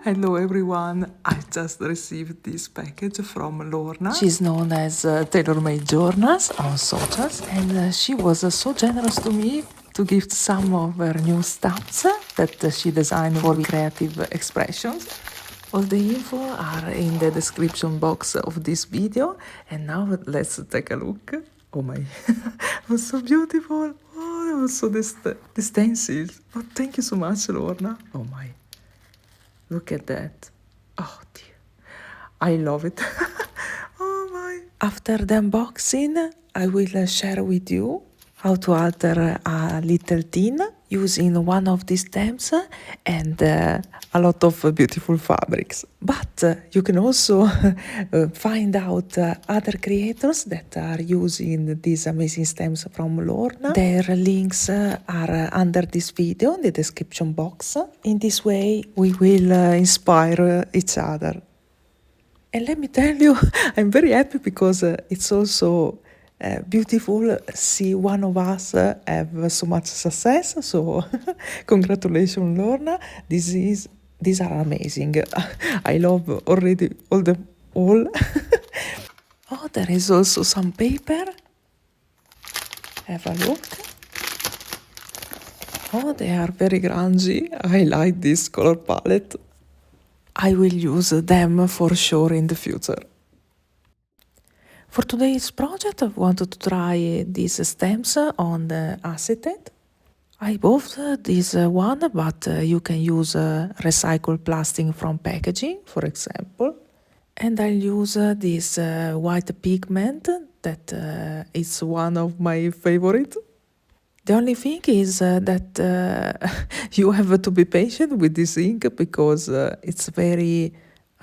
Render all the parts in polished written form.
Hello everyone, I just received this package from Lorna. She's known as TaylorMadeJournals on socials, and she was so generous to me to gift some of her new stamps that she designed for creative expressions. All the info are in the description box of this video, and now let's take a look. Oh my, it was so beautiful. Oh, it was so the stencils. Oh, thank you so much, Lorna. Oh my. Look at that. Oh dear. I love it. Oh my. After the unboxing, I will share with you how to alter a little tin using one of these stamps and a lot of beautiful fabrics. But you can also find out other creators that are using these amazing stamps from Lorna. Their links are under this video in the description box. In this way, we will inspire each other. And let me tell you, I'm very happy because it's also beautiful see one of us have so much success. So congratulations, Lorna. These are amazing. I love already all. Oh, there is also some paper. Have a look. Oh, they are very grungy. I like this color palette. I will use them for sure in the future. For today's project, I wanted to try these stamps on the acetate. I bought this one, but you can use recycled plastic from packaging, for example. And I'll use this white pigment that is one of my favorites. The only thing is that you have to be patient with this ink because it's very,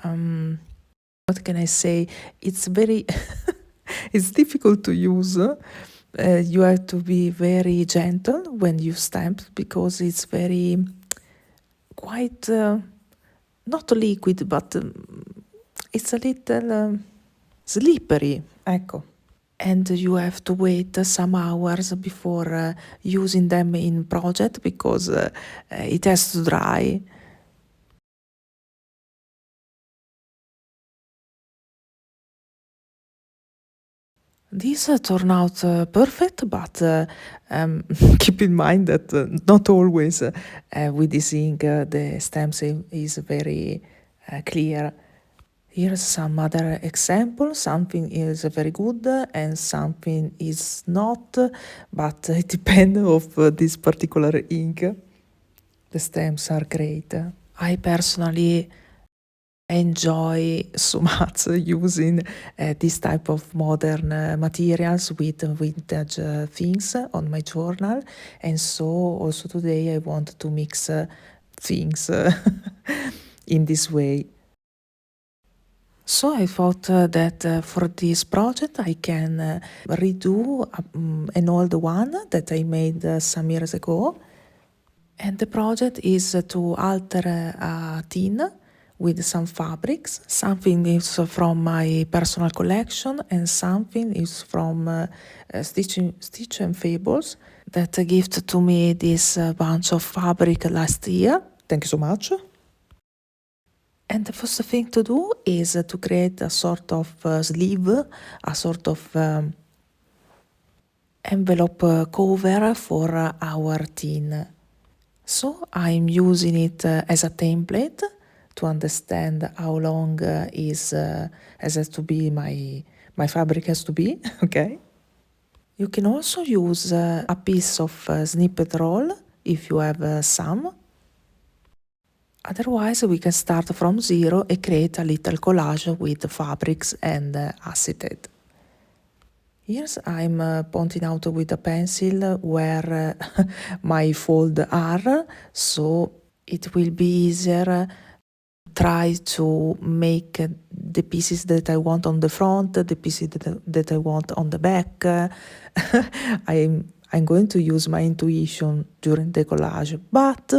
what can I say? It's very, it's difficult to use. You have to be very gentle when you stamp because it's very, quite, not liquid, but it's a little slippery, ecco. And you have to wait some hours before using them in project because it has to dry. These turn out perfect, but keep in mind that not always with this ink the stamp is very clear. Here's some other example. Something is very good and something is not, but it depends of this particular ink. The stamps are great. I personally enjoy so much using this type of modern materials with vintage things on my journal, and so also today I want to mix things in this way. So I thought that for this project I can redo an old one that I made some years ago. And the project is to alter a tin with some fabrics. Something is from my personal collection and something is from Stitch and Fables that gifted to me this bunch of fabric last year. Thank you so much. And the first thing to do is to create a sort of sleeve, a sort of envelope cover for our tin. So I'm using it as a template to understand how long has to be my fabric has to be, okay? You can also use a piece of snippet roll if you have some. Otherwise, we can start from zero and create a little collage with fabrics and acetate. Here I'm pointing out with a pencil where my folds are, so it will be easier try to make the pieces that I want on the front, the pieces that I want on the back. I'm going to use my intuition during the collage, but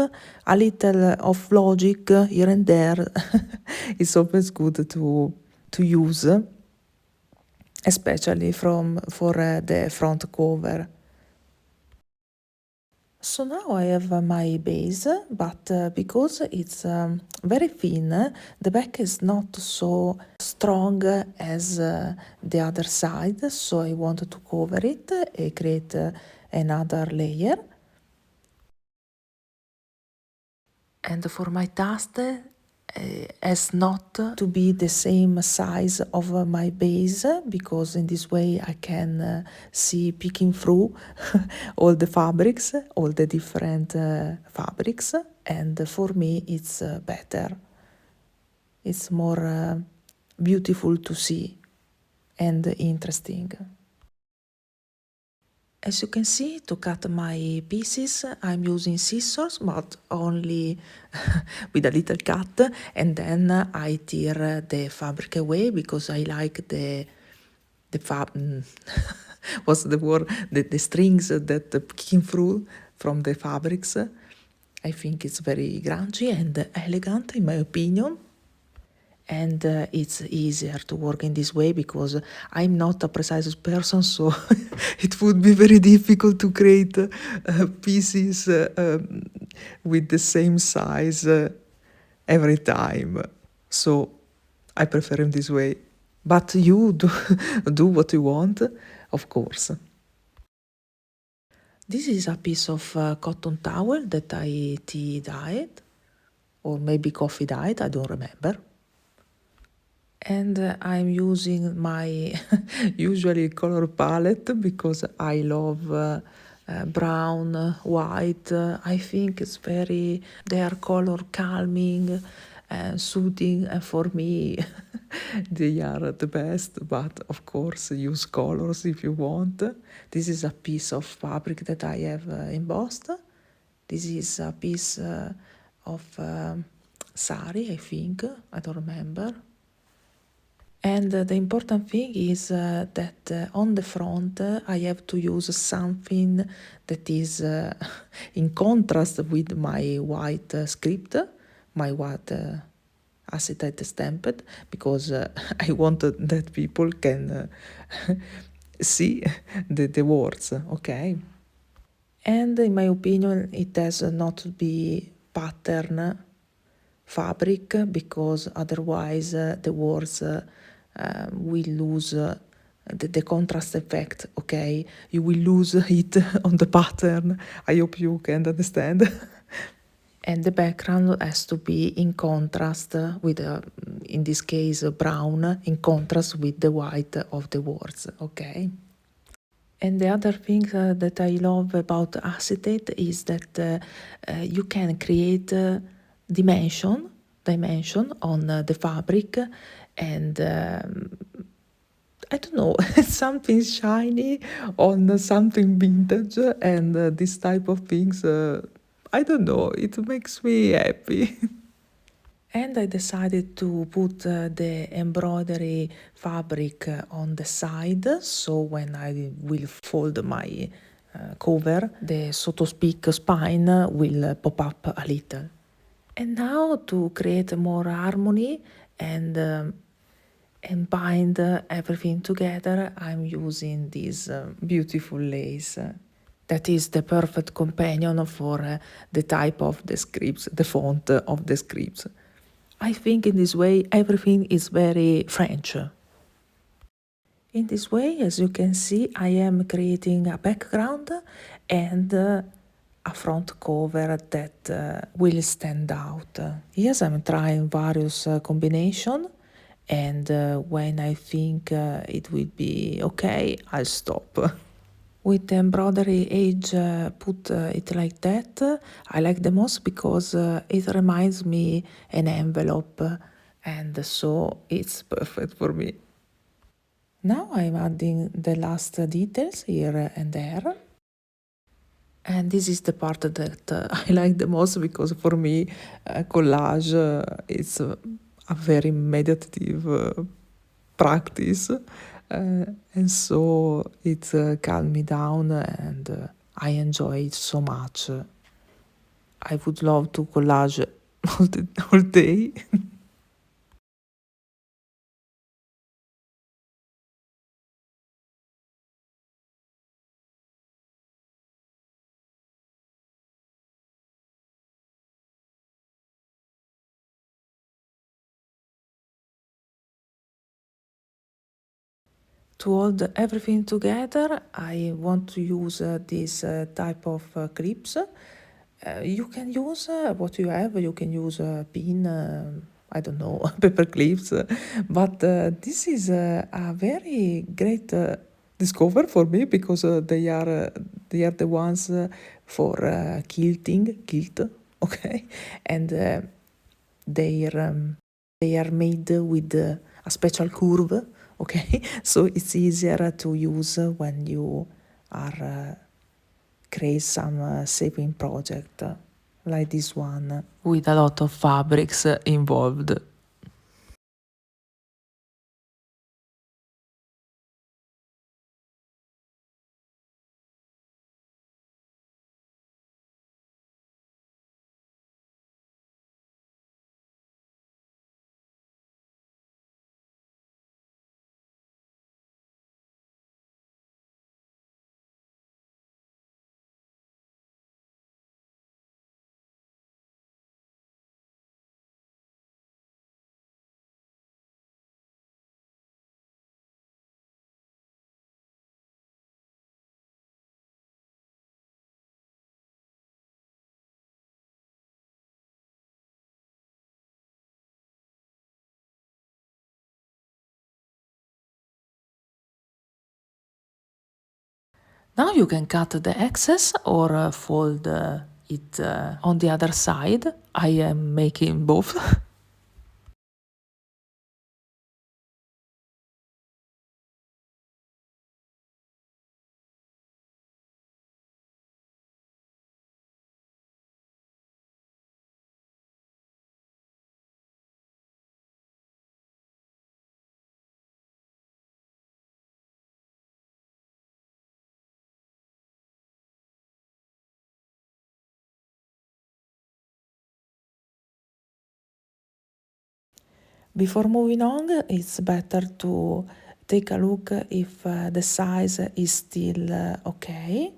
a little of logic here and there is always good to use, especially for the front cover. So now I have my base, but because it's very thin, the back is not so strong as the other side, so I want to cover it and create another layer. And for my dust, as not to be the same size of my base, because in this way I can see picking through all the fabrics, all the different fabrics, and for me it's better. It's more beautiful to see and interesting. As you can see, to cut my pieces, I'm using scissors, but only with a little cut, and then I tear the fabric away because I like the what's the word? The strings that came through from the fabrics. I think it's very grungy and elegant, in my opinion. And it's easier to work in this way because I'm not a precise person, so it would be very difficult to create pieces with the same size every time. So I prefer in this way. But you do what you want, of course. This is a piece of cotton towel that I tea dyed, or maybe coffee dyed, I don't remember. And I'm using my usually color palette because I love brown, white. I think it's very, they are color calming and soothing, and for me they are the best, but of course use colors if you want. This is a piece of fabric that I have embossed. This is a piece of sari, I think, I don't remember. And the important thing is that on the front I have to use something that is in contrast with my white script, my white acetate stamped, because I want that people can see the words, okay? And in my opinion, it has not to be pattern fabric because otherwise the words will lose the contrast effect, okay? You will lose it on the pattern. I hope you can understand. And the background has to be in contrast with, in this case, brown, in contrast with the white of the words, okay? And the other thing that I love about acetate is that you can create dimension on the fabric, and I don't know, something shiny on something vintage, and this type of things, I don't know, it makes me happy. And I decided to put the embroidery fabric on the side, so when I will fold my cover, the so to speak spine will pop up a little. And now to create more harmony and bind everything together, I'm using this beautiful lace. That is the perfect companion for the type of the scripts, the font of the scripts. I think in this way everything is very French. In this way, as you can see, I am creating a background and a front cover that will stand out. Yes, I'm trying various combinations, and when I think it will be okay, I'll stop. With the embroidery edge put it like that, I like the most because it reminds me an envelope, and so it's perfect for me. Now I'm adding the last details here and there. And this is the part that I like the most because for me collage is a very meditative practice, and so it calmed me down, and I enjoy it so much. I would love to collage all day. To hold everything together, I want to use this type of clips. You can use what you have. You can use a pin, I don't know, paper clips. But this is a very great discover for me because they are the ones for kilt, okay, and they are made with a special curve, okay, so it's easier to use when you are create some saving project like this one with a lot of fabrics involved. Now you can cut the excess or fold it on the other side. I am making both. Before moving on, it's better to take a look if the size is still okay,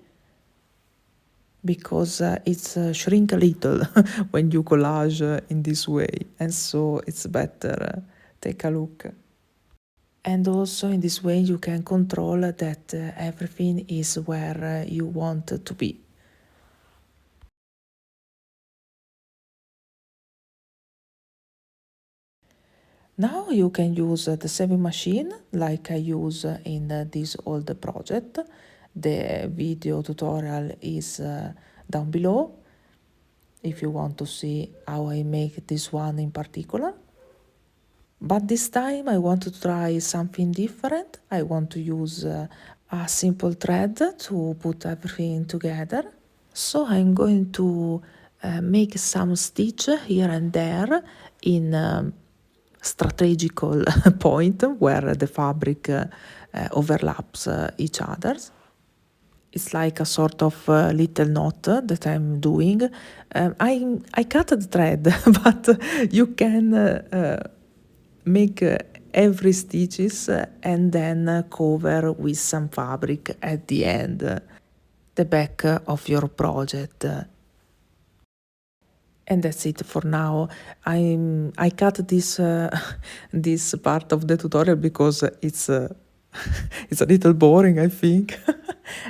because it's shrink a little when you collage in this way, and so it's better take a look. And also in this way you can control that everything is where you want to be. Now you can use the sewing machine like I use in this old project. The video tutorial is down below if you want to see how I make this one in particular. But this time I want to try something different. I want to use a simple thread to put everything together. So I'm going to make some stitch here and there in strategical point where the fabric overlaps each other's. It's like a sort of little knot that I'm doing. I cut the thread, but you can make every stitches and then cover with some fabric at the end, the back of your project. And that's it for now. I cut this this part of the tutorial because it's it's a little boring, I think,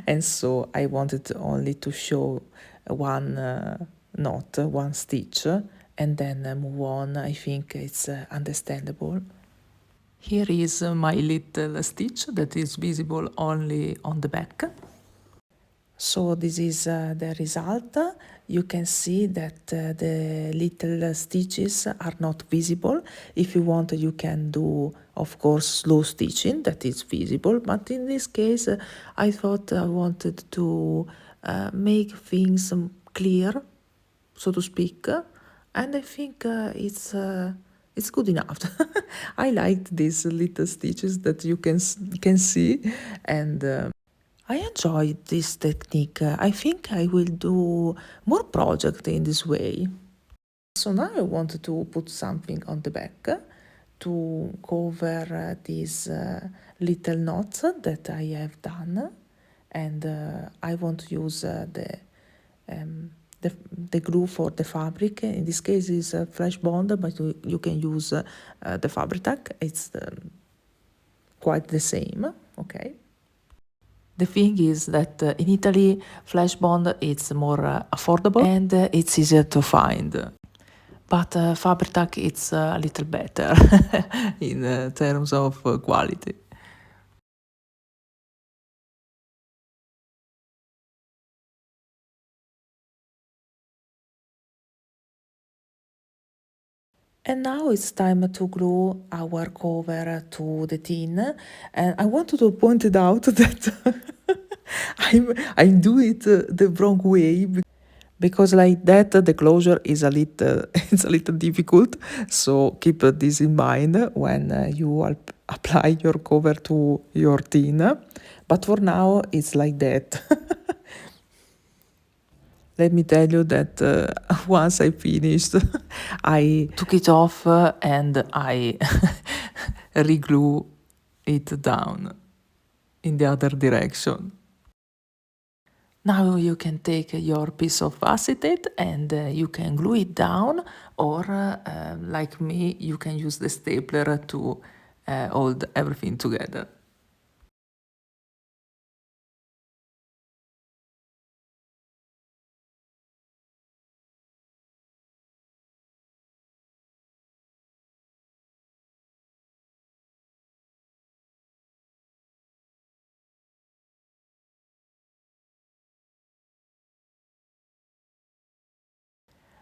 and so I wanted only to show one knot, one stitch, and then move on. I think it's understandable. Here is my little stitch that is visible only on the back. So this is the result. You can see that the little stitches are not visible. If you want, you can do, of course, slow stitching that is visible. But in this case, I thought I wanted to make things clear, so to speak. And I think it's good enough. I liked these little stitches that you can see, and I enjoyed this technique. I think I will do more projects in this way. So now I want to put something on the back to cover these little knots that I have done, and I want to use the glue for the fabric. In this case is Flash Bond, but you can use the fabric tack. It's quite the same, okay? The thing is that in Italy, Flash Bond is more affordable and it's easier to find. But Fabri-Tac it's a little better in terms of quality. And now it's time to glue our cover to the tin. And I wanted to point it out that I do it the wrong way because like that the closure is a little it's a little difficult. So keep this in mind when you apply your cover to your tin. But for now it's like that. Let me tell you that once I finished, I took it off and I re-glue it down in the other direction. Now you can take your piece of acetate and you can glue it down, or like me, you can use the stapler to hold everything together.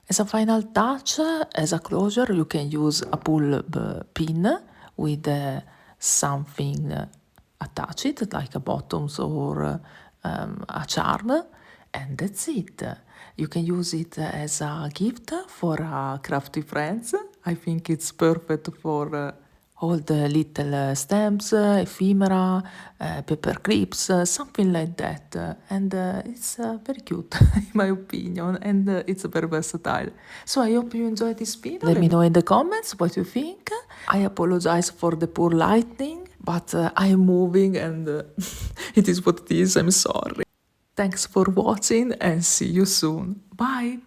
As a final touch, as a closure, you can use a bulb pin with something attached, like a buttons or a charm, and that's it. You can use it as a gift for crafty friends. I think it's perfect for all the little stamps, ephemera, paper clips, something like that. And it's very cute, in my opinion, and it's very versatile. So I hope you enjoyed this video. Let me know in the comments what you think. I apologize for the poor lighting, but I am moving and it is what it is. I'm sorry. Thanks for watching and see you soon. Bye!